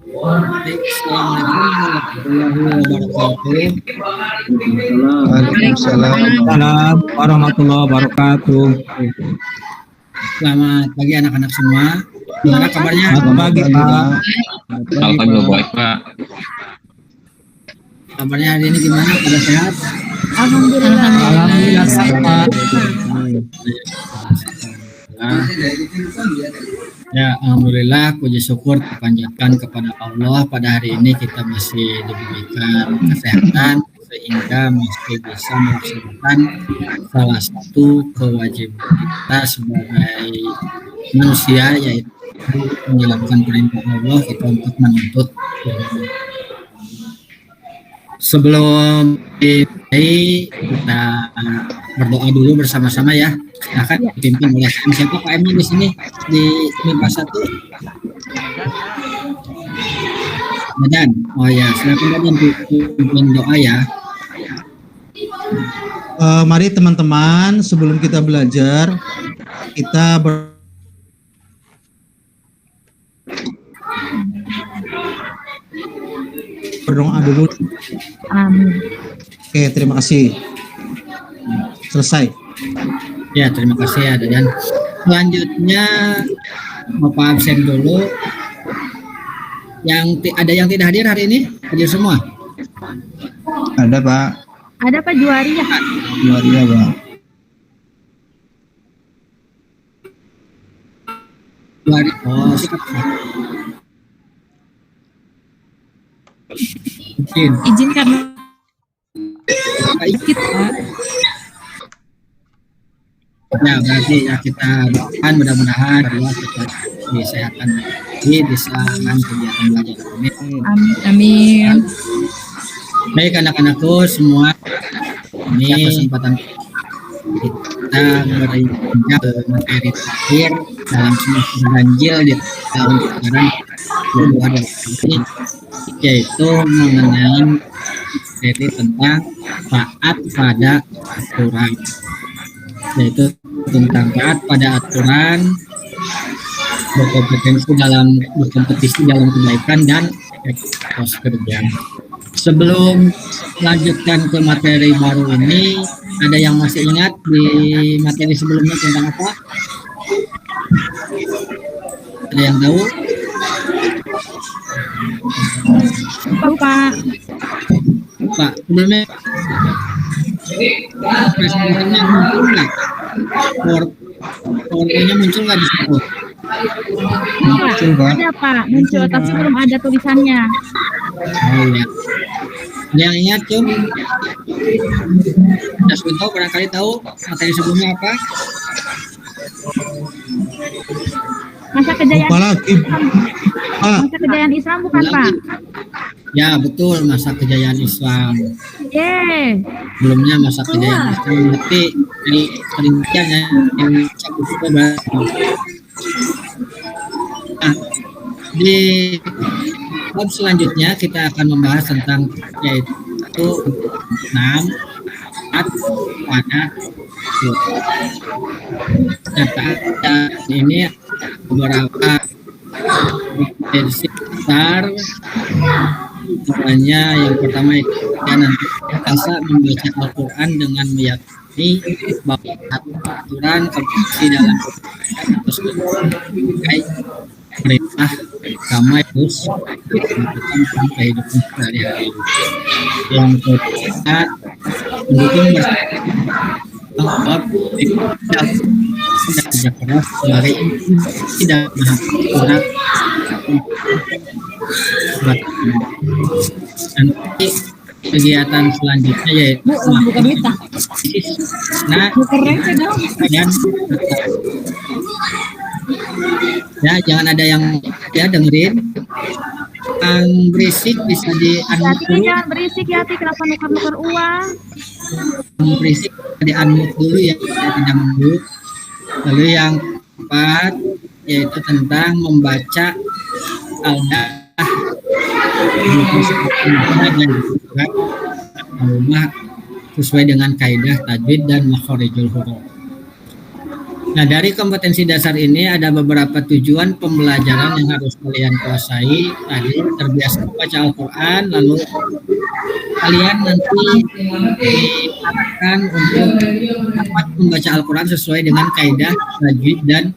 Assalamualaikum warahmatullahi wabarakatuh. Waalaikumsalam warahmatullahi wabarakatuh. Selamat pagi anak-anak semua. Gimana kabarnya? Selamat pagi, Pak. Alhamdulillah baik, Pak. Kabarnya hari ini gimana? Pada sehat? Alhamdulillah sehat. Ya, alhamdulillah, puji syukur dipanjatkan kepada Allah. Pada hari ini kita masih diberikan kesehatan sehingga masih bisa melaksanakan salah satu kewajiban kita sebagai manusia, yaitu menjalankan perintah Allah kita untuk menuntut ilmu. Sebelum dimulai, kita berdoa dulu bersama-sama ya. Akan dipimpin oleh siapa Pak Emil di sini di MIPA 1? Badan. Oh ya, silakan Badan pimpin doa ya. Mari teman-teman, sebelum kita belajar, kita berdoa dulu. Amin. Oke, terima kasih. Selesai. Ya, terima kasih ya Dan. Selanjutnya Bapak absen dulu. Ada yang tidak hadir hari ini? Hadir semua? Ada Pak. Ada Pak Juwari ya? Juwari ya Pak. Juwari. Oh, siap. Izin karena Ikut, Pak. Ya, berarti ya kita doakan mudah-mudahan Allah kita disehatan lagi bisa kegiatan belajar ini. Amin. Baik anak-anakku semua, ini kesempatan kita berinjak ke materi terakhir dalam semester ganjil di tahun sekarang 2020 yaitu mengenai materi tentang taat pada aturan, yaitu tentang taat pada aturan, berkompetisi dalam kebaikan dan etos kerja. Sebelum lanjutkan ke materi baru ini, ada yang masih ingat di materi sebelumnya tentang apa? Ada yang tahu? Pak. Pak, sebelumnya presentasinya muncul nggak? PowerPoint-nya muncul nggak di situ? Muncul Pak. Ada Pak, muncul tapi belum ada tulisannya. Oh iya. Ada yang ingat Cum? Mas Gunto barangkali tahu materi sebelumnya apa? Masa kejayaan Apa lagi? Masa kejayaan Islam bukan Pak? Ya betul, masa kejayaan Islam. Yeay. Sebelumnya masa kejayaan Islam, tapi di perinciannya yang cukup banyak. Nah, di bab selanjutnya kita akan membahas tentang yaitu 6 taat pada kata ini beberapa versi besar. Caranya yang pertama itu nanti bisa membaca Al-Quran dengan meyakini bahwa aturan kompetisi dalam terkait perintah sama terus dalam kehidupan sehari-hari. Yang kedua, mendukung bahwa tidak kerja keras sebagai tidak menghapus nanti kegiatan selanjutnya yaitu dan ya jangan ada yang ya dengerin yang berisik bisa di unmute dulu. Jangan berisik ya, kenapa nuker-nuker uang? Yang berisik di unmute dulu ya, tidak dulu. Lalu yang keempat yaitu tentang membaca al-Qur'an sesuai dengan kaidah tajwid dan makharijul huruf. Nah, dari kompetensi dasar ini ada beberapa tujuan pembelajaran yang harus kalian kuasai. Tadi terbiasa membaca Al-Quran, lalu kalian nanti diarahkan untuk dapat membaca Al-Quran sesuai dengan kaidah tajwid dan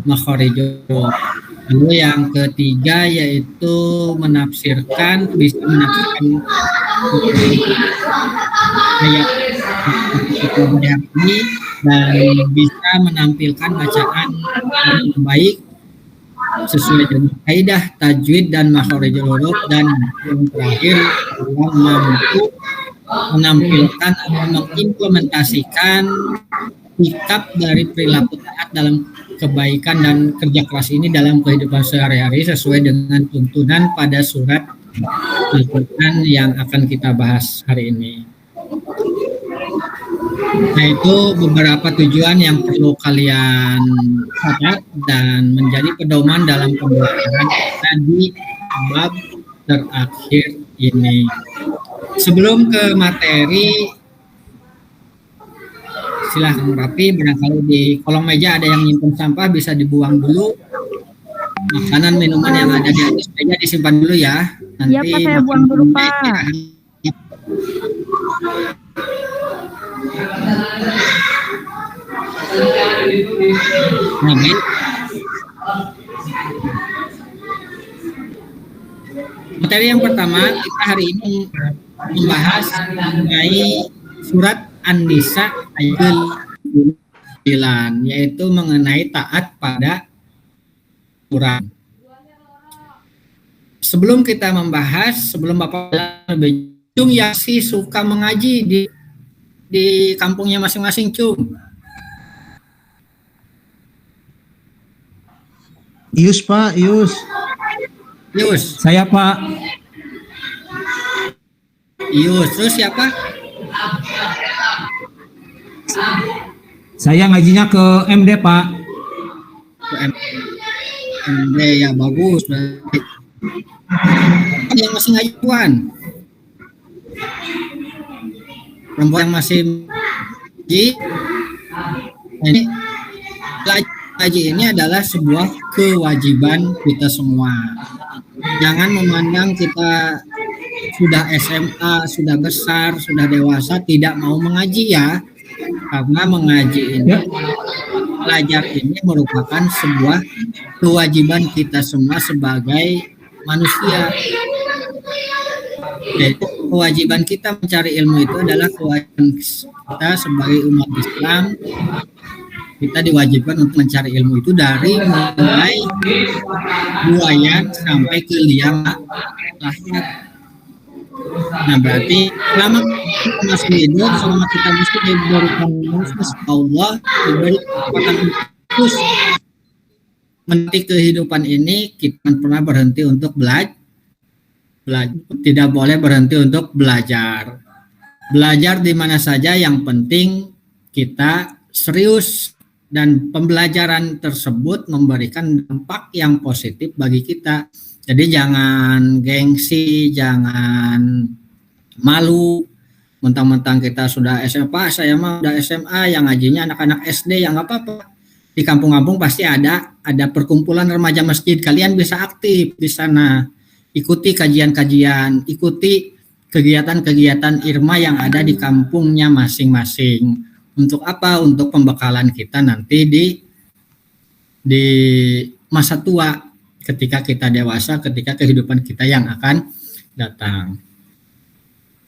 makharijul. Lalu yang ketiga yaitu bisa menafsirkan ayat ini dan bisa menampilkan bacaan yang baik sesuai dengan kaidah tajwid dan makharijul huruf, dan yang terakhir mampu menampilkan atau mengimplementasikan sikap dari perilaku taat dalam kebaikan dan kerja keras ini dalam kehidupan sehari-hari sesuai dengan tuntunan pada surat Al-Quran yang akan kita bahas hari ini. Nah, itu beberapa tujuan yang perlu kalian catat dan menjadi pedoman dalam pembelajaran kita di bab terakhir ini. Sebelum ke materi, silahkan rapi, barangkali di kolong meja ada yang nyimpen sampah bisa dibuang dulu. Makanan minuman yang ada di atas meja disimpan dulu ya. Nanti Iya Pak, saya buang dulu Pak. Nah, baik. Materi yang pertama kita hari ini membahas mengenai surat An-Nisa ayat 9, yaitu mengenai taat pada Quran. Sebelum kita membahas, sebelum Bapak lebih Cung yang sih suka mengaji di kampungnya masing-masing, Cung. Ius Pak, Ius. Yus, Saya Pak. Yus, terus siapa? Saya ngajinya ke MD Pak. MD ya, bagus. Yang masih ngaji Puan. Perempuan yang masih ngaji. Ini ngaji ini adalah sebuah kewajiban kita semua. Jangan memandang kita sudah SMA, sudah besar, sudah dewasa tidak mau mengaji ya. Karena mengaji ini, belajar ini merupakan sebuah kewajiban kita semua sebagai manusia. Yaitu kewajiban kita mencari ilmu itu adalah kewajiban kita sebagai umat Islam. Kita diwajibkan untuk mencari ilmu itu dari mulai buaya sampai ke liang lahat. Nah, berarti selama kita masih hidup, selama kita masih diberikan nafas Allah, diberi kekuatan khusus menikmati kehidupan ini, kita pernah berhenti untuk belajar. Tidak boleh berhenti untuk belajar. Belajar di mana saja, yang penting kita serius dan pembelajaran tersebut memberikan dampak yang positif bagi kita. Jadi jangan gengsi, jangan malu. Mentang-mentang kita sudah SMA, saya mah udah SMA, yang ngajinya anak-anak SD, yang nggak apa-apa. Di kampung-kampung pasti ada perkumpulan remaja masjid. Kalian bisa aktif di sana, ikuti kajian-kajian, ikuti kegiatan-kegiatan Irma yang ada di kampungnya masing-masing. Untuk apa? Untuk pembekalan kita nanti di masa tua, ketika kita dewasa, ketika kehidupan kita yang akan datang.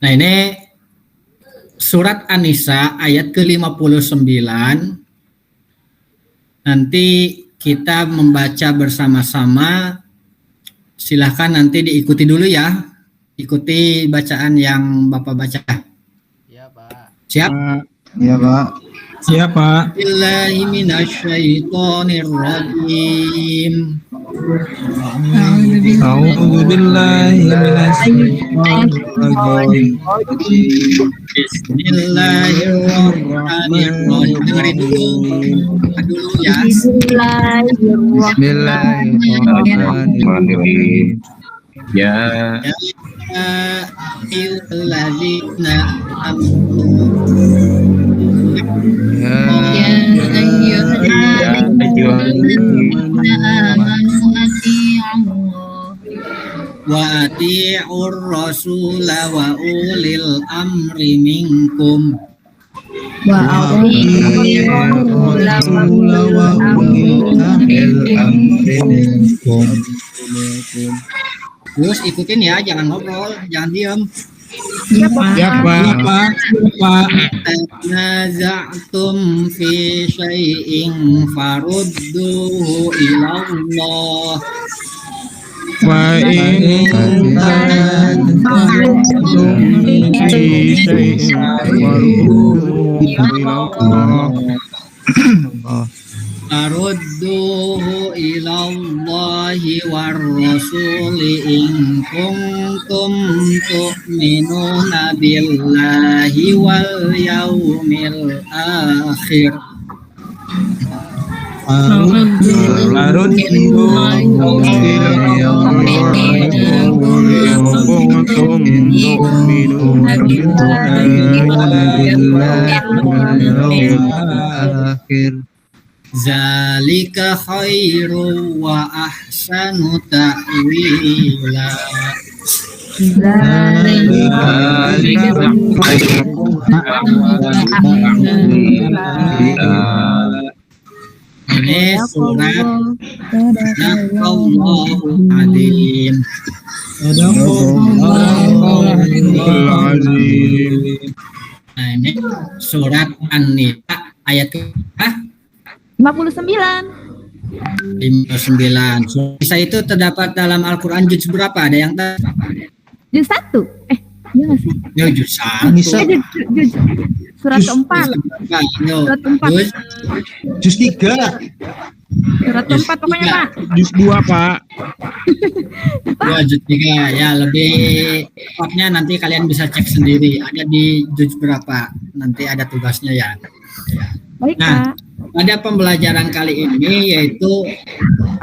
Nah, ini surat An-Nisa ayat ke-59. Nanti kita membaca bersama-sama. Silahkan nanti diikuti dulu ya. Ikuti bacaan yang Bapak baca. Ya, Pak. Siap? Iya Pak. Siapa? Billahi minasyaitonirrajim. A'udzu billahi minasyaitonir rajim. Bismillahirrahmanirrahim. Dengerin dulu ya. Bismillahirrahmanirrahim. Ya, ayyuhalladzina Ya wa ati'ur rasula wa ulil amri minkum. Wa Terus ikutin ya, jangan ngobrol, jangan diam. Ya Pak. Ya Pak. Naza'tum fi syai'in farudduhu ila Allah. Wa in Arudduhu ilallahi war rasuli in kuntum tu'minuna billahi wal yaumil akhir. Zalika khairu wa ahsanu ta'wila. Ini surat Sadaqallahu Azim. Nah, ini surat An-Nisa ayat ke 59. 59. Nisa itu terdapat dalam Al-Quran juz berapa? Ada yang tahu? Juz 1. Iya nggak sih? Ya, juz 1. Nisa Juz surat keempat. Surat keempat. juz 3. Surat keempat pokoknya Pak. Juz 2 Pak. Ya, juz 3. Ya, lebih tepatnya nanti kalian bisa cek sendiri. Ada di juz berapa? Nanti ada tugasnya ya. Baik Nah, Pak. pada pembelajaran kali ini yaitu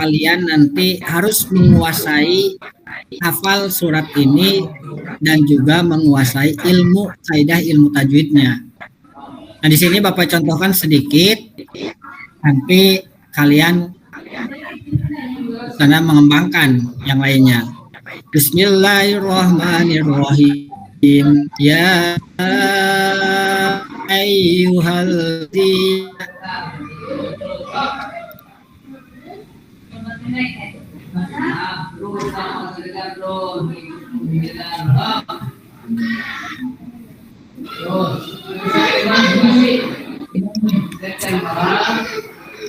kalian nanti harus menguasai hafal surat ini dan juga menguasai kaidah ilmu tajwidnya. Nah, di sini Bapak contohkan sedikit, nanti kalian sana mengembangkan yang lainnya. Bismillahirrahmanirrahim. Ya ayyuhalladzina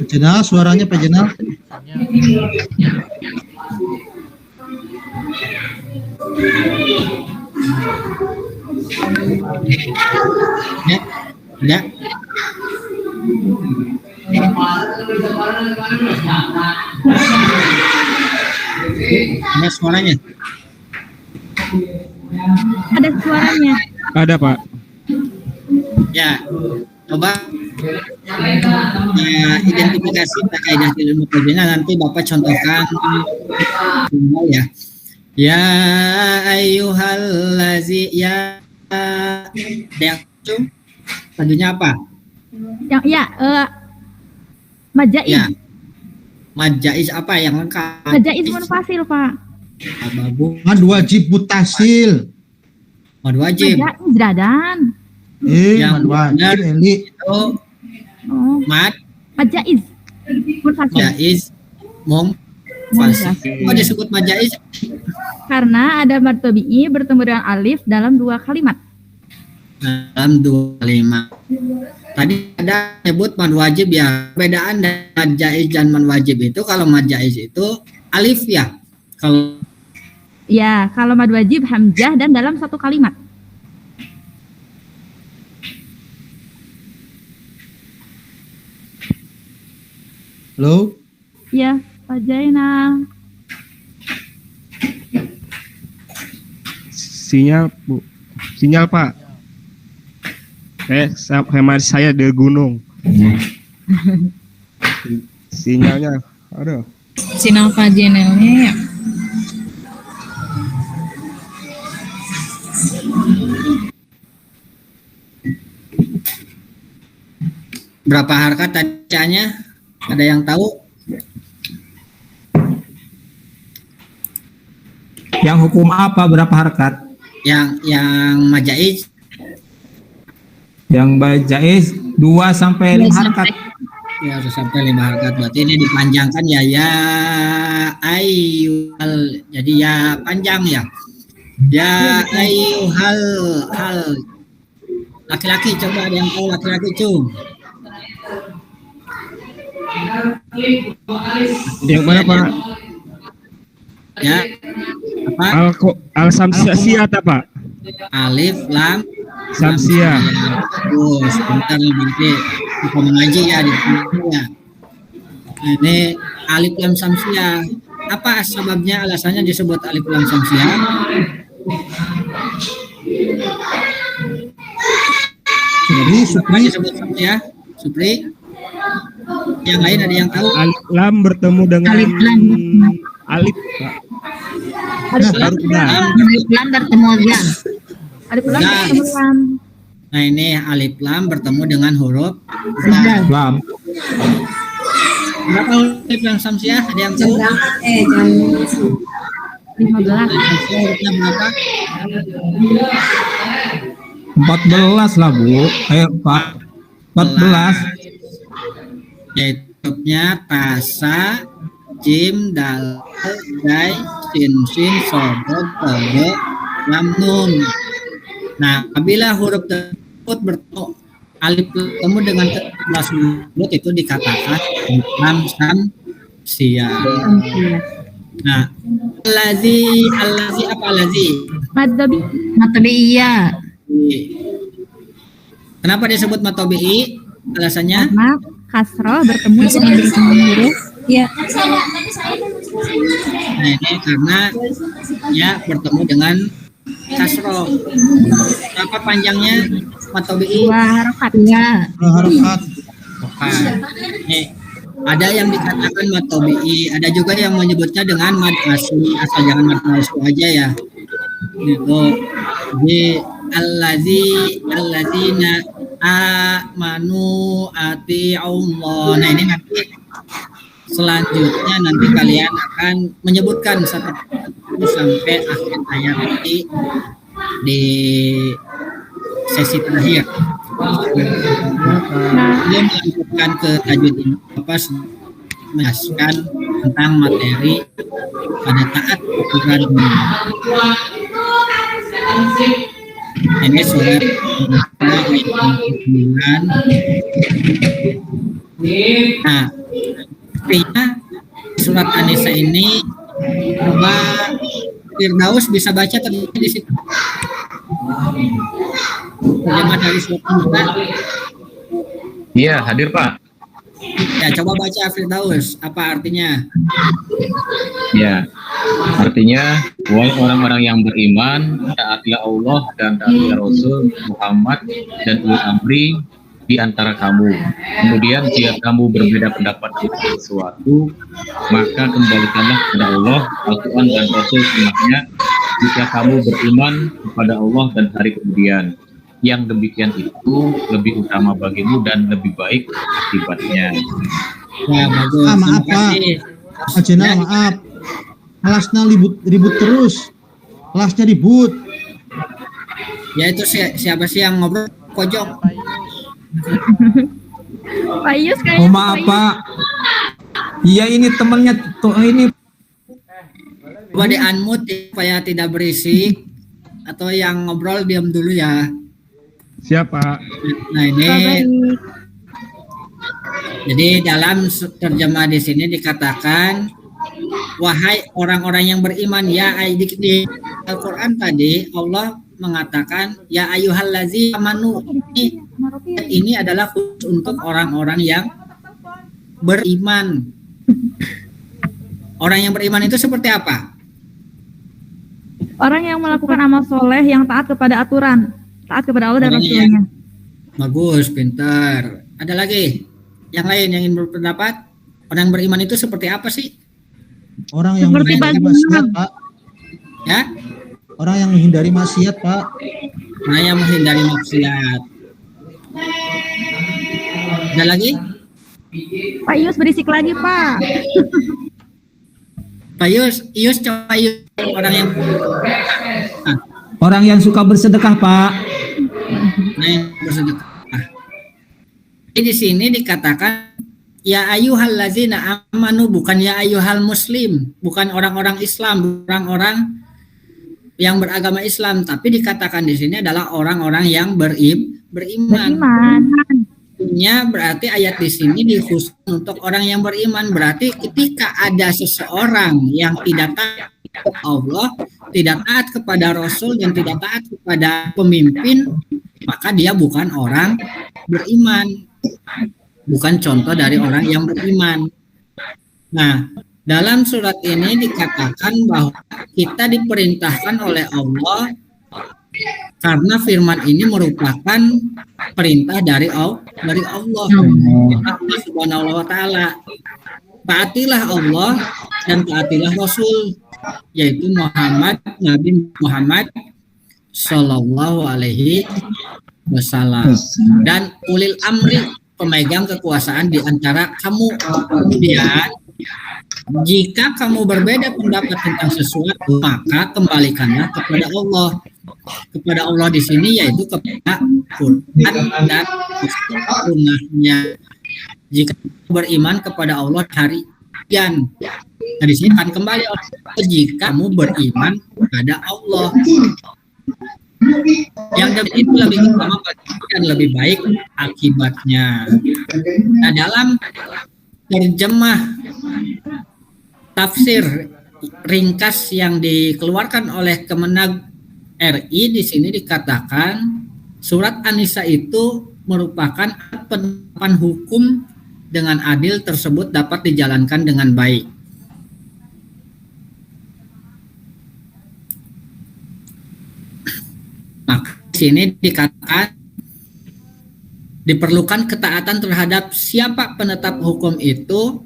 Jenal, suaranya Pak Jenal. Ya. Ada suaranya. Ada suaranya. Ada Pak. Ya, coba identifikasi kaidah ilmu tajwidnya nanti Bapak contohkan ya. Ya ayyuhallazi ya yang tajunya apa? Yang majaiz. Ya. Majaiz apa yang lengkap? Majaiz munfasil Pak. Ababu Mad wajib mutasil. mad wajib. Majaiz dadan. Yang mad benar wajib Eli. itu mad Majaiz munfasil. jaiz munfasil. Kok disebut majaiz? Karena ada mad tabi'i bertemu dengan alif dalam 2 kalimat. Dalam 2 kalimat. Tadi ada nyebut mad wajib ya. Perbedaan dari mad jaiz dan mad wajib itu, kalau mad jaiz itu alif ya. Kalau mad wajib hamzah dan dalam 1 kalimat. Halo. Ya, Pak Jainal. Sinyal Bu. Sinyal Pak. Hemat saya di gunung. Sinyalnya. Aduh. Sinyal Pak Jenelnya ya. Berapa harkat bacanya? Ada yang tahu? Yang hukum apa berapa harkat? Yang majaiz Yang bajais 2 sampai 5 harkat. ya harus sampai 5 harkat. Berarti ini dipanjangkan ya ayyuhal. Jadi ya panjang ya. Ya ayyuhal hal. Laki-laki coba ada yang tahu laki-laki cung. Yang mana Pak? Ya. Apa? Al-Samsia Pak? Alif lam Samsia. Terus sebentar nih nanti kita mengaji ya di sini ya. Ini alif lam samsia. Apa sebabnya alasannya disebut alif lam samsia? Jadi Supri disebut samsia. Supri. Yang lain ada yang tahu? Alif lam bertemu dengan alif Pak. Alif lam bertemu lam. Alif lam Nah. bertemu lam. Nah ini alif lam bertemu dengan huruf Lam. berapa alif lam samsia? Ada yang tahu? 15. Hurufnya berapa? 14 lah Bu. Ayo Pak. 14. Hurufnya tasa, jim, dal, dai, sin, sodot, togo, lam, nun. Nah, apabila huruf tersebut bertemu alif bertemu dengan 14 huruf itu dikatakan lam samsia. Nah, allazi apa allazi? Matabi'iyah. Kenapa disebut matobi'i? Alasannya? Karena kasroh bertemu dengan huruf. Ya. Nah, ini karena ya bertemu dengan kasroh. Berapa panjangnya matobi'i? 2 harokat. Ya. harokat. Nih, ada yang dikatakan matobi'i, ada juga yang menyebutnya dengan mad asli, asal jangan mad asli aja ya. Gitu. Di alladzina amanu ati'ullah. Nah ini nanti selanjutnya nanti kalian akan menyebutkan 1 sampai akhir ayat nanti di sesi terakhir. Dia melanjutkan ke tajwid ini apa menjelaskan tentang materi pada taat aturan ini surat ayat 9. Nah, artinya surat An-Nisa ini coba Firdaus bisa baca terjemah di situ. Terjemah dari surat An-Nisa. Iya, hadir Pak. Ya, coba baca Firdaus, apa artinya? Ya, artinya wahai orang-orang yang beriman, taatilah Allah dan taatilah Rasul Muhammad dan ulul amri di antara kamu. Kemudian jika kamu berbeda pendapat tentang sesuatu, maka kembalikanlah kepada Allah, Al-Quran dan Rasul sunnahnya. Jika kamu beriman kepada Allah dan hari kemudian, yang demikian itu lebih utama bagimu dan lebih baik akibatnya. Ya, bagus. Maaf Terima Pak. kasih. Ajena maaf. Kelasnya ribut terus. Kelasnya ribut. Ya itu siapa sih yang ngobrol pojok? Pak Yus kayaknya. Oh maaf Pak. Iya ini temannya tuh ini. Coba di unmute supaya tidak berisik, atau yang ngobrol diam dulu ya. Siapa? Nah ini Baik. jadi dalam terjemah di sini dikatakan wahai orang-orang yang beriman ya di Al-Qur'an tadi Allah mengatakan ya ayyuhallazi amanu. Ini adalah khusus untuk orang-orang yang beriman. Orang yang beriman itu seperti apa? Orang yang melakukan amal soleh yang taat kepada aturan, taat kepada Allah dan Orang Rasulnya. Bagus, pintar. Ada lagi yang lain yang ingin berpendapat? Orang yang beriman itu seperti apa sih? Orang yang Seperti menghindari bagaimana? maksiat Pak. Ya, Orang yang menghindari maksiat Pak. orang yang menghindari maksiat. Ada lagi? Pak Yus berisik lagi, Pak. Pak Yus coba Yus orang yang Orang yang suka bersedekah, Pak. yang bersedekah. Jadi di sini dikatakan ya ayyuhallazina amanu, bukan ya ayyuhal muslim, bukan orang-orang Islam, orang-orang yang beragama Islam, tapi dikatakan di sini adalah orang-orang yang beriman. Beriman. Artinya berarti ayat di sini dikhusus untuk orang yang beriman. Berarti ketika ada seseorang yang tidak taat kepada Allah, tidak taat kepada Rasul, dan tidak taat kepada pemimpin, maka dia bukan orang beriman, bukan contoh dari orang yang beriman. Nah, dalam surat ini dikatakan bahwa kita diperintahkan oleh Allah karena firman ini merupakan perintah dari Allah, perintah Allah Subhanahu wa taala. Taatilah Allah dan taatilah Rasul, yaitu Nabi Muhammad Sallallahu Alaihi Wasallam, dan ulil amri, pemegang kekuasaan di antara kamu. Kemudian jika kamu berbeda pendapat tentang sesuatu, maka kembalikanlah kepada Allah. Kepada Allah di sini yaitu kepada Quran dan sunnahnya. Jika beriman kepada Allah hari kiamat, nah di sini akan kembali jika kamu beriman kepada Allah. Yang itu lebih utama dan lebih baik akibatnya. Nah, dalam terjemah tafsir ringkas yang dikeluarkan oleh Kemenag RI, di sini dikatakan surat An-Nisa itu merupakan penerapan hukum dengan adil tersebut dapat dijalankan dengan baik. Maka di sini dikatakan diperlukan ketaatan terhadap siapa penetap hukum itu.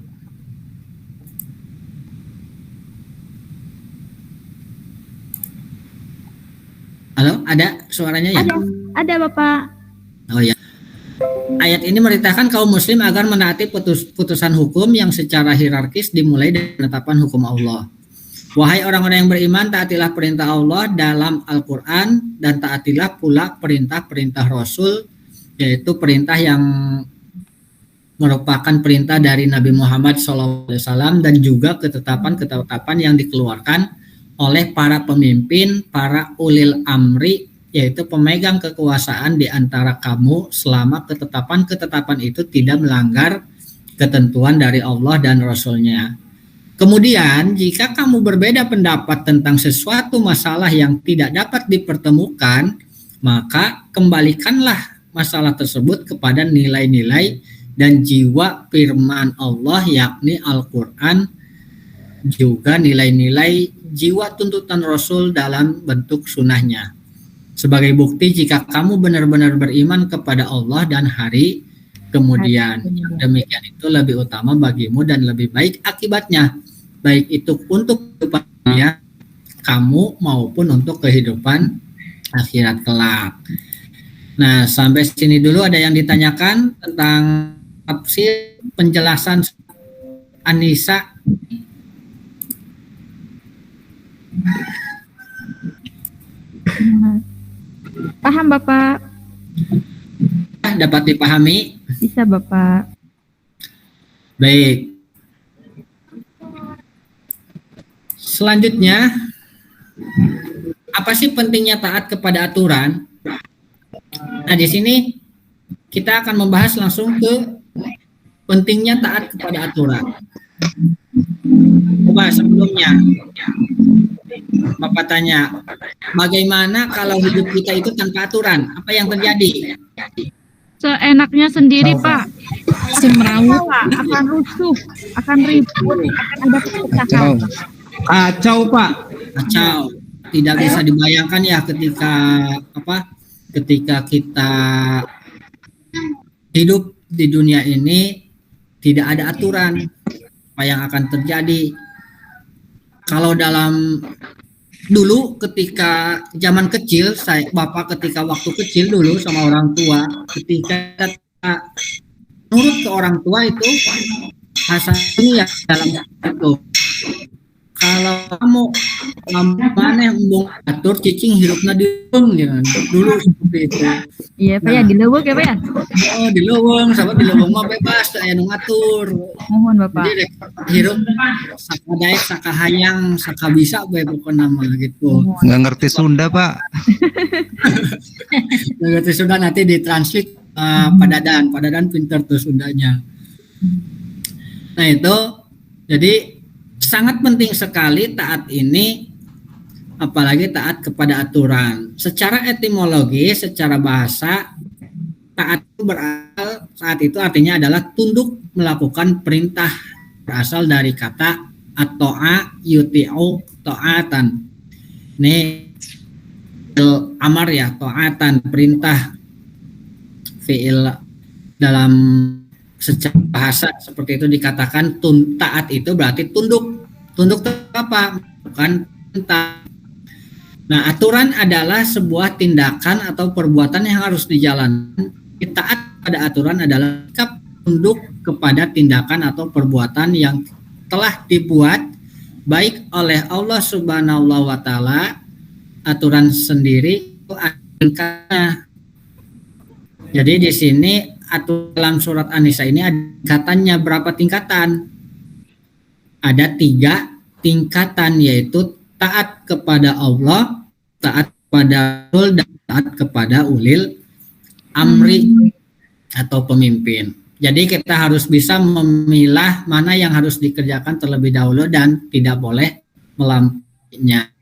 Halo, ada suaranya ya? Ada Bapak. Oh ya. Ayat ini merintahkan kaum muslim agar menaati putusan hukum yang secara hierarkis dimulai dari penetapan hukum Allah. Wahai orang-orang yang beriman, taatilah perintah Allah dalam Al-Quran dan taatilah pula perintah-perintah Rasul, yaitu perintah yang merupakan perintah dari Nabi Muhammad SAW dan juga ketetapan-ketetapan yang dikeluarkan oleh para pemimpin, para ulil amri, yaitu pemegang kekuasaan di antara kamu, selama ketetapan-ketetapan itu tidak melanggar ketentuan dari Allah dan Rasul-Nya. Kemudian, jika kamu berbeda pendapat tentang sesuatu masalah yang tidak dapat dipertemukan, maka kembalikanlah masalah tersebut kepada nilai-nilai dan jiwa firman Allah, yakni Al-Quran, juga nilai-nilai jiwa tuntutan Rasul dalam bentuk sunnahnya. Sebagai bukti jika kamu benar-benar beriman kepada Allah dan hari kemudian, demikian itu lebih utama bagimu dan lebih baik akibatnya, baik itu untuk kehidupan dunia kamu maupun untuk kehidupan akhirat kelak. Nah, sampai sini dulu. Ada yang ditanyakan tentang tafsir penjelasan An-Nisa? Paham Bapak? Dapat dipahami? Bisa Bapak. Baik. Selanjutnya, apa sih pentingnya taat kepada aturan? Nah, di sini kita akan membahas langsung ke pentingnya taat kepada aturan. Coba sebelumnya Bapak tanya, bagaimana kalau hidup kita itu tanpa aturan? Apa yang terjadi? Seenaknya sendiri Pak. Semrawut, akan rusuh, akan ribut, akan ada perpecahan. Kacau, Pak. Kacau. Tidak bisa dibayangkan ya ketika kita hidup di dunia ini tidak ada aturan, apa yang akan terjadi. Kalau dalam dulu ketika zaman kecil, Bapak ketika waktu kecil dulu sama orang tua, ketika nurut ke orang tua itu asal ini ya dalam itu. Kalau kamu mana embung atur cicing hirupna diung ya dulu seperti itu. Iya Pak ya, dilewek ya Pak ya. Oh di leuweung, sahabat di leuweung mah bebas aya nu ngatur. Mohon Bapak. Jadi hirup sakadaek sakahayang sakabisa bae pokona mah gitu. Nggak ngerti Sunda, Pak. Berarti sudah nanti ditranslate Padadan pinter tuh Sundanya. Nah itu jadi sangat penting sekali taat ini, apalagi taat kepada aturan. Secara etimologi, secara bahasa, taat itu berasal saat itu artinya adalah tunduk melakukan perintah, berasal dari kata at-to'a yuti'u to'atan. Ini amar ya, to'atan, perintah, fi'il dalam secara bahasa seperti itu dikatakan taat itu berarti tunduk. Tunduk apa? Bukan perintah. Nah, aturan adalah sebuah tindakan atau perbuatan yang harus dijalankan. Taat pada aturan adalah sikap tunduk kepada tindakan atau perbuatan yang telah dibuat baik oleh Allah Subhanahu wa taala, aturan sendiri itu ada. Jadi di sini atau dalam surat An-Nisa ini ada tingkatannya, berapa tingkatan? Ada 3 tingkatan, yaitu taat kepada Allah, taat kepada Rasul, dan taat kepada ulil amri atau pemimpin. Jadi kita harus bisa memilah mana yang harus dikerjakan terlebih dahulu dan tidak boleh melampauinya.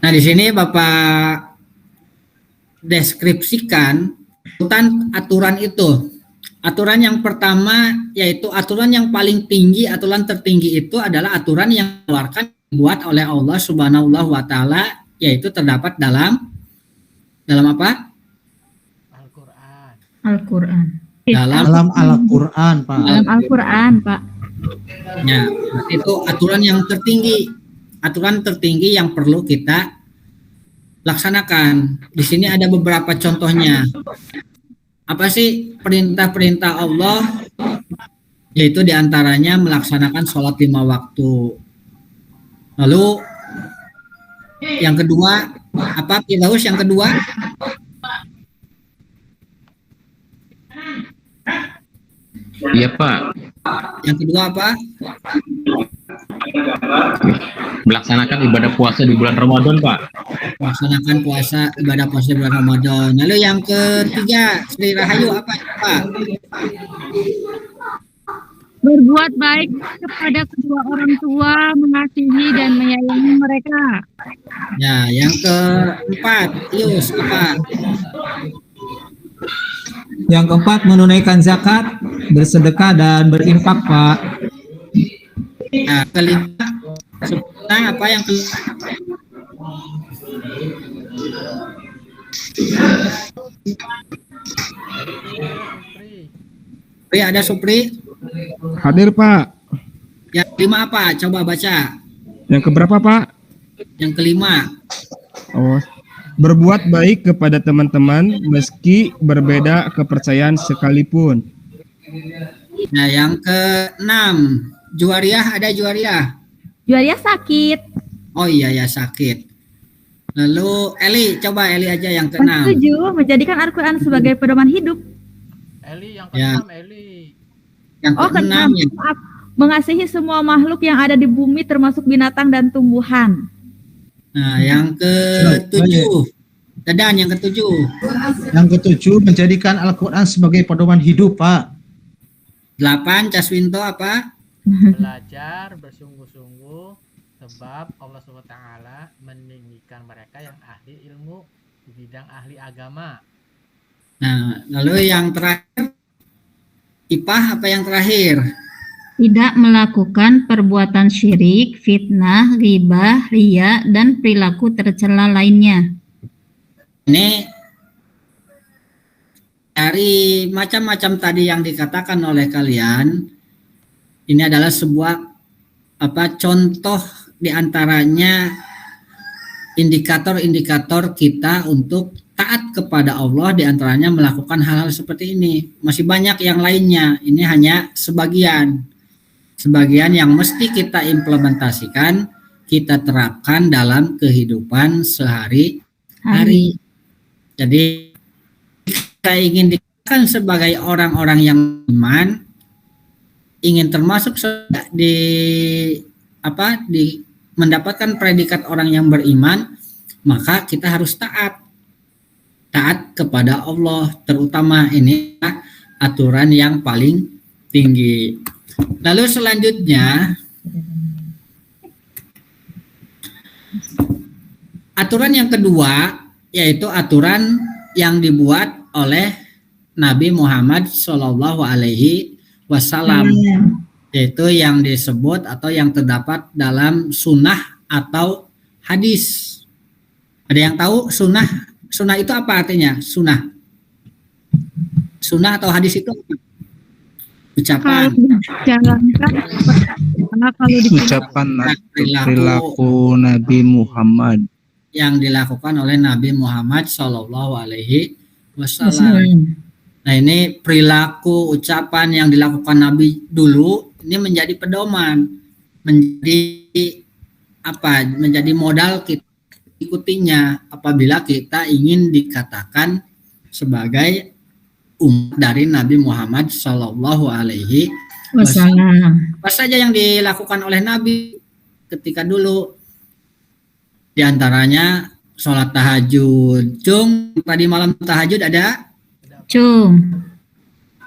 Nah di sini Bapak deskripsikan aturan itu. Aturan yang pertama yaitu aturan yang paling tinggi, aturan tertinggi itu adalah aturan yang dibuat oleh Allah Subhanahu wa taala, yaitu terdapat dalam apa? Al-Qur'an. Al-Qur'an. Dalam Al-Qur'an, Pak. Dalam Al-Qur'an, Pak. Ya, itu aturan yang tertinggi. Aturan tertinggi yang perlu kita laksanakan. Di sini ada beberapa contohnya. Apa sih perintah-perintah Allah? Yaitu diantaranya melaksanakan sholat 5 waktu. Lalu yang kedua apa? Firdaus yang kedua? Iya Pak. Yang kedua apa? Melaksanakan ibadah puasa di bulan Ramadan, Pak. Melaksanakan ibadah puasa di bulan Ramadan. Lalu yang ketiga, Sri Rahayu apa Pak? Berbuat baik kepada kedua orang tua, mengasihi dan menyayangi mereka. Ya, yang keempat, Yus apa? Yang keempat, menunaikan zakat, bersedekah dan berinfak, Pak. Nah, kelima, sempurna apa yang kelima? Supri, ada Supri? Hadir, Pak. Yang kelima apa? Coba baca. Yang keberapa, Pak? Yang kelima. Oh, berbuat baik kepada teman-teman meski berbeda kepercayaan sekalipun. Nah, yang keenam, Juwariah ada Juwariah? Jualia sakit. Oh iya ya sakit. Lalu Eli, coba Eli aja yang keenam. Ketujuh, menjadikan Al-Quran sebagai pedoman hidup. Eli yang Ya. keenam, Eli. Yang Oh, keenam ya. maaf. Mengasihi semua makhluk yang ada di bumi termasuk binatang dan tumbuhan. Nah, yang ketujuh. Dadan yang ketujuh. Yang ketujuh, menjadikan Al-Quran sebagai pedoman hidup, Pak. 8 Caswinto apa? Belajar bersungguh-sungguh sebab Allah SWT meninggikan mereka yang ahli ilmu di bidang ahli agama. Nah, lalu yang terakhir Ipah apa yang terakhir? Tidak melakukan perbuatan syirik, fitnah, ghibah, riya, dan perilaku tercela lainnya. Ini dari macam-macam tadi yang dikatakan oleh kalian, ini adalah sebuah contoh diantaranya indikator-indikator kita untuk taat kepada Allah, diantaranya melakukan hal-hal seperti ini. Masih banyak yang lainnya, ini hanya sebagian yang mesti kita implementasikan, kita terapkan dalam kehidupan sehari-hari. Jadi kita ingin dikatakan sebagai orang-orang yang iman, ingin termasuk mendapatkan predikat orang yang beriman, maka kita harus taat kepada Allah, terutama ini aturan yang paling tinggi. Lalu selanjutnya aturan yang kedua, yaitu aturan yang dibuat oleh Nabi Muhammad Shallallahu Alaihi Wasallam, yaitu yang disebut atau yang terdapat dalam sunnah atau hadis. Ada yang tahu sunnah? Sunnah itu apa artinya? Sunnah atau hadis itu apa? Ucapan. Ucapan perilaku Nabi Muhammad yang dilakukan oleh Nabi Muhammad Shallallahu Alaihi Wasallam. Nah, ini perilaku ucapan yang dilakukan Nabi dulu ini menjadi pedoman, menjadi modal kita ikutinya apabila kita ingin dikatakan sebagai umat dari Nabi Muhammad Shallallahu Alaihi Wasallam. Apa saja yang dilakukan oleh Nabi ketika dulu? Di antaranya sholat tahajud. Cung, tadi malam tahajud ada? Cung.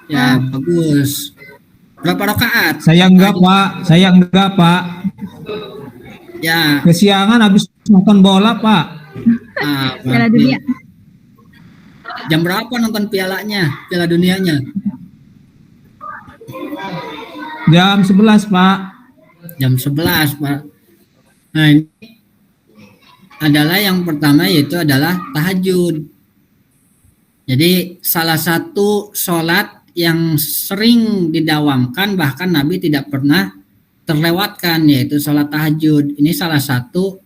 Ya, bagus. Berapa rakaat? Saya enggak, Pak. Ya. Kesiangan habis nonton bola, Pak. Piala Dunia. Jam berapa nonton Piala Dunianya? Jam 11, Pak. Jam 11, Pak. Nah, ini adalah yang pertama, yaitu adalah tahajud. Jadi salah satu sholat yang sering didawamkan, bahkan Nabi tidak pernah terlewatkan, yaitu sholat tahajud. Ini salah satu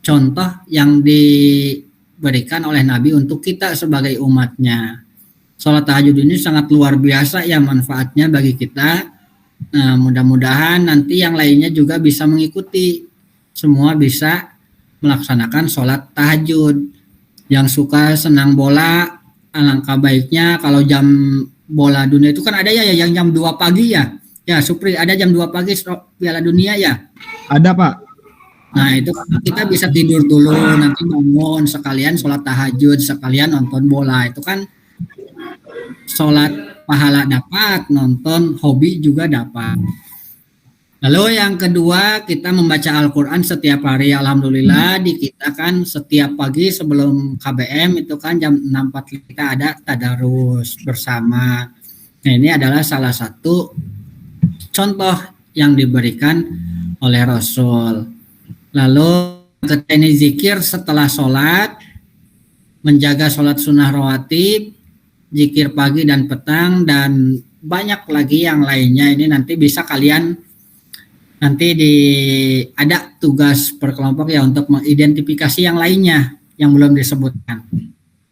contoh yang diberikan oleh Nabi untuk kita sebagai umatnya. Sholat tahajud ini sangat luar biasa ya manfaatnya bagi kita. Nah, mudah-mudahan nanti yang lainnya juga bisa mengikuti. Semua bisa melaksanakan sholat tahajud. Yang suka senang bola, alangkah baiknya kalau jam bola dunia itu kan ada ya yang jam 2 pagi ya. Ya, Supri, ada jam 2 pagi Piala Dunia ya? Ada, Pak. Nah, itu kita bisa tidur dulu, nanti bangun, sekalian sholat tahajud, sekalian nonton bola. Itu kan sholat pahala dapat, nonton hobi juga dapat. Lalu yang kedua, kita membaca Al-Quran setiap hari. Alhamdulillah di kita kan setiap pagi sebelum KBM itu kan jam 6.45 kita ada tadarus bersama. Nah, ini adalah salah satu contoh yang diberikan oleh Rasul. Lalu ketika ini zikir setelah sholat, menjaga sholat sunnah rawatib, zikir pagi dan petang, dan banyak lagi yang lainnya. Ini nanti bisa kalian ada tugas per kelompok ya untuk mengidentifikasi yang lainnya yang belum disebutkan.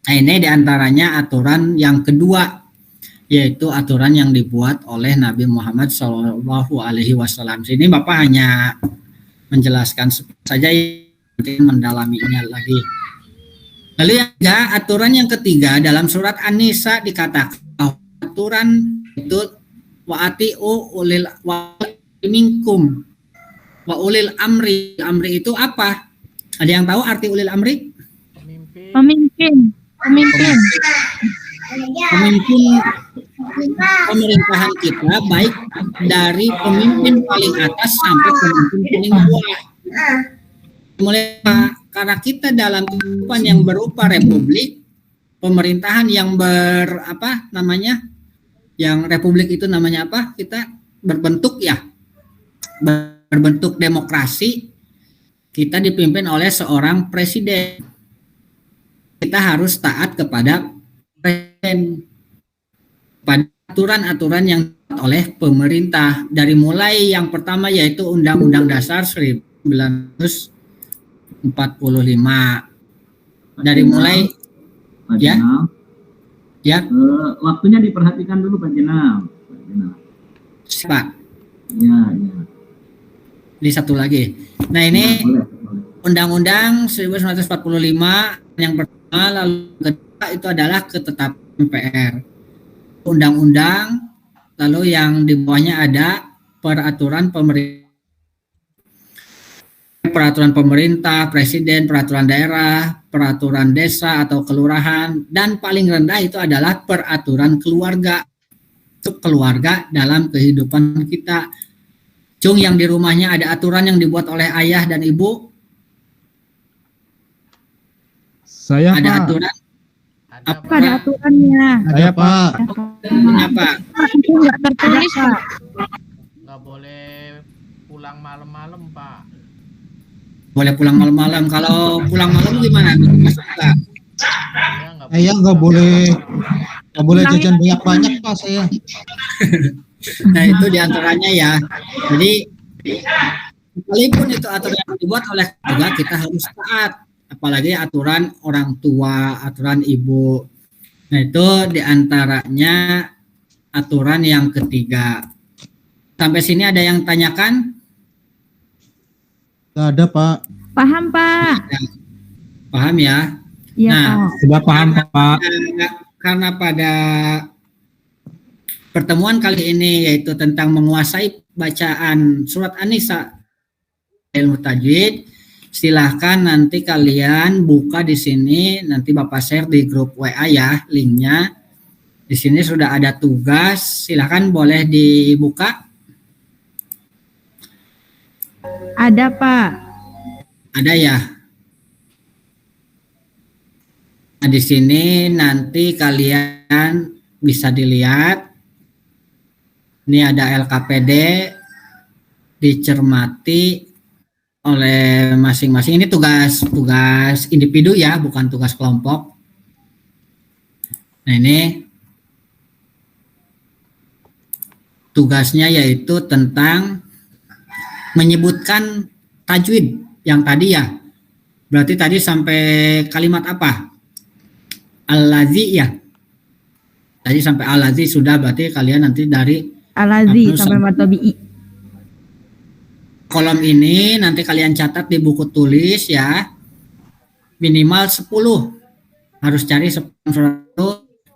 Nah, ini diantaranya aturan yang kedua, yaitu aturan yang dibuat oleh Nabi Muhammad Shallallahu Alaihi Wasallam. Sini Bapak hanya menjelaskan saja, nanti mendalaminya lagi. Lalu aturan yang ketiga dalam surat An-Nisa dikatakan aturan itu wa'ati'u ulil minkum wa ulil amri. Amri itu apa? Ada yang tahu arti ulil amri? Pemimpin. Pemerintahan kita, baik dari pemimpin paling atas sampai pemimpin paling bawah. Mulai karena kita dalam kehidupan yang berupa republik, pemerintahan yang yang republik itu namanya apa? Kita berbentuk demokrasi. Kita dipimpin oleh seorang presiden. Kita harus taat kepada presiden, pada aturan-aturan yang oleh pemerintah. Dari mulai yang pertama yaitu Undang-Undang Dasar 1945. Dari mulai Pak Ya. Jenal. Ya, Waktunya diperhatikan dulu Pak Jenal. Pak Jenal. Pak. Ya, ya. Ini satu lagi. Nah, Ya, ini boleh, boleh. Undang-Undang 1945 yang pertama, lalu kedua itu adalah ketetapan MPR. Undang-undang, lalu yang di bawahnya ada peraturan pemerintah, presiden, peraturan daerah, peraturan desa atau kelurahan, dan paling rendah itu adalah peraturan keluarga. Untuk keluarga dalam kehidupan kita. Cung, yang di rumahnya ada aturan yang dibuat oleh ayah dan ibu? Saya Ada Pak. aturan? Ada Apa? Ada aturannya. Ada Pak. Apa? Itu nggak tertulis, Pak. nggak boleh pulang malam-malam, Pak. Boleh pulang malam-malam. Kalau pulang malam gimana? Masuk nggak? Saya Nggak boleh jajan banyak-banyak Pak saya. Nah, itu diantaranya ya. Jadi sekalipun itu aturan yang dibuat oleh keluarga, kita harus taat. Apalagi aturan orang tua, aturan ibu. Nah, itu diantaranya aturan yang ketiga. Sampai sini ada yang tanyakan? Nggak ada Pak. Paham, Pak? Paham ya? Iya, Nah, Pak. Sudah paham Pak. Karena pada pertemuan kali ini yaitu tentang menguasai bacaan surat An-Nisa ilmu tajwid, silahkan nanti kalian buka di sini, nanti Bapak share di grup WA ya linknya. Di sini sudah ada tugas, silahkan boleh dibuka. Ada, Pak. Ada ya. Nah, di sini nanti kalian bisa dilihat. Ini ada LKPD, dicermati oleh masing-masing. Ini tugas individu ya, bukan tugas kelompok. Nah, ini tugasnya yaitu tentang menyebutkan tajwid yang tadi ya. Berarti tadi sampai kalimat apa? Al-ladzi ya. Tadi sampai al-ladzi sudah, berarti kalian nanti dari Al-Ladzi Aku sampai matobi'i. kolom ini nanti kalian catat di buku tulis ya. Minimal 10. Harus cari 10.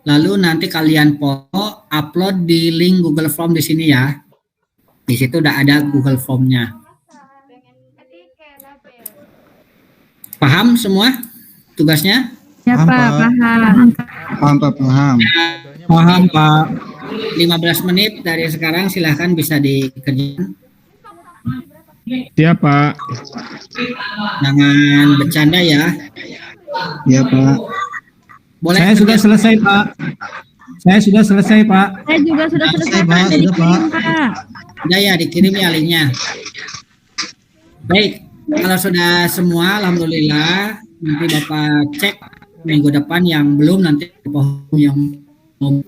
Lalu nanti kalian foto, upload di link Google Form di sini ya. Di situ udah ada Google Form-nya. Paham semua tugasnya? Ya, Paham, Pak, Pak. paham. Paham. Paham Pak. 15 menit dari sekarang silahkan bisa dikerjakan. Siap Pak. Jangan bercanda ya. Iya Pak. Boleh Saya sudah selesai Pak. Saya sudah selesai Pak. Saya juga sudah selesai, Pak, Pak. Jadi sudah, Pak. kirim, Pak. Udah ya, dikirim ya linknya. Baik, kalau sudah semua, alhamdulillah. Nanti Bapak cek minggu depan yang belum, nanti yang mau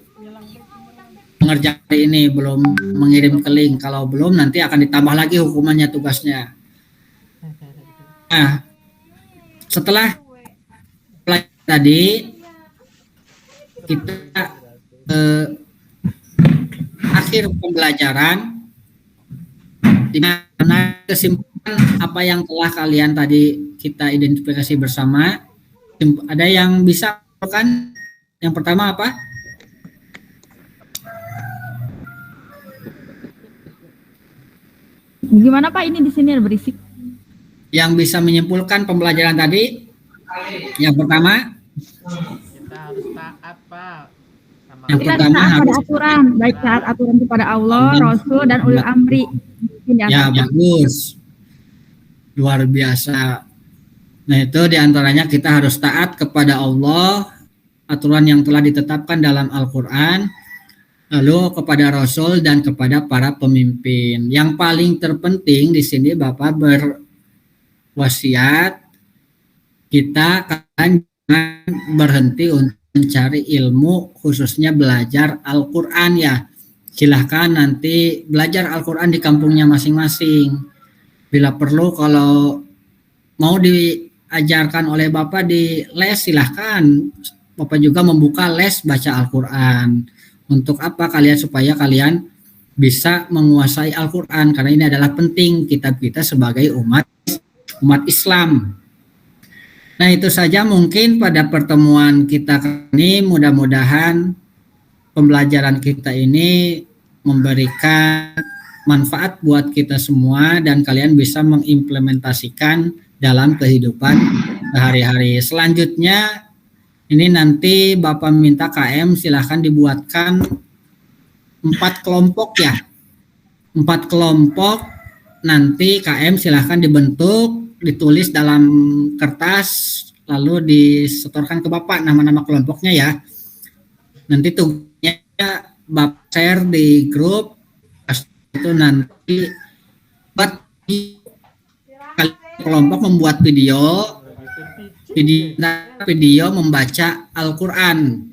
mengerjakan ini belum mengirim ke link. Kalau belum, nanti akan ditambah lagi hukumannya, tugasnya. Nah, setelah tadi kita akhir pembelajaran, di mana kesimpulan apa yang telah kalian tadi kita identifikasi bersama. Ada yang bisa kan? Yang pertama apa? Gimana, Pak? Ini di sini ada berisik. Yang bisa menyimpulkan pembelajaran tadi? Yang pertama, Kita harus taat, Pak. Sama yang Kita pertama taat pada harus aturan, baik taat aturan kepada Allah, Rasul, dan ulil amri. Ini ya bagus, luar biasa. Nah, itu diantaranya kita harus taat kepada Allah, aturan yang telah ditetapkan dalam Al-Quran, lalu kepada Rasul dan kepada para pemimpin. Yang paling terpenting di sini Bapak berwasiat, kita akan berhenti untuk mencari ilmu, khususnya belajar Al-Quran ya. Silahkan nanti belajar Al-Quran di kampungnya masing-masing. Bila perlu kalau mau diajarkan oleh Bapak di les, silahkan Bapak juga membuka les baca Al-Quran. Untuk apa kalian? Supaya kalian bisa menguasai Al-Quran, karena ini adalah penting kitab kita sebagai umat Islam. Nah, itu saja mungkin pada pertemuan kita kali ini. Mudah-mudahan pembelajaran kita ini memberikan manfaat buat kita semua dan kalian bisa mengimplementasikan dalam kehidupan sehari-hari. Selanjutnya ini nanti Bapak minta KM silahkan dibuatkan 4 kelompok ya. 4 kelompok, nanti KM silahkan dibentuk, ditulis dalam kertas, lalu disetorkan ke Bapak nama-nama kelompoknya ya. Nanti tugasnya Bapak share di grup, itu nanti buat kelompok membuat video membaca Al-Quran.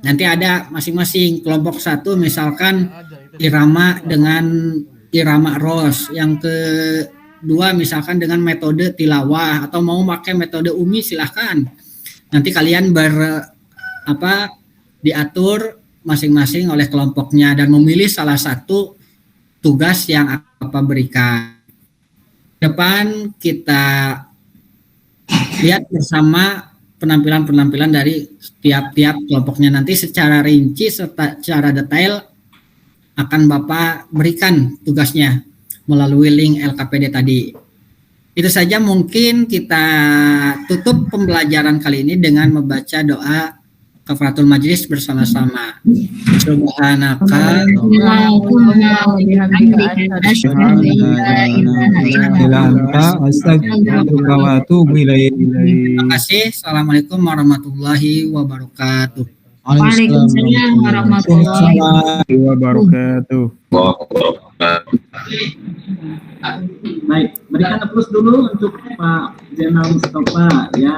Nanti ada masing-masing kelompok satu misalkan irama dengan irama ros, yang kedua misalkan dengan metode tilawah, atau mau pakai metode umi silahkan. Nanti kalian diatur masing-masing oleh kelompoknya dan memilih salah satu tugas yang Bapak berikan. Depan kita lihat bersama penampilan-penampilan dari tiap-tiap kelompoknya. Nanti secara rinci serta secara detail akan Bapak berikan tugasnya melalui link LKPD tadi. Itu saja, mungkin kita tutup pembelajaran kali ini dengan membaca doa kafaratul majlis bersama-sama. Subhanaka Terima kasih. Assalamualaikum warahmatullahi wabarakatuh. Waalaikumsalam warahmatullahi wabarakatuh. Baik, berikan applause dulu untuk Pak Zainal Mustafa ya.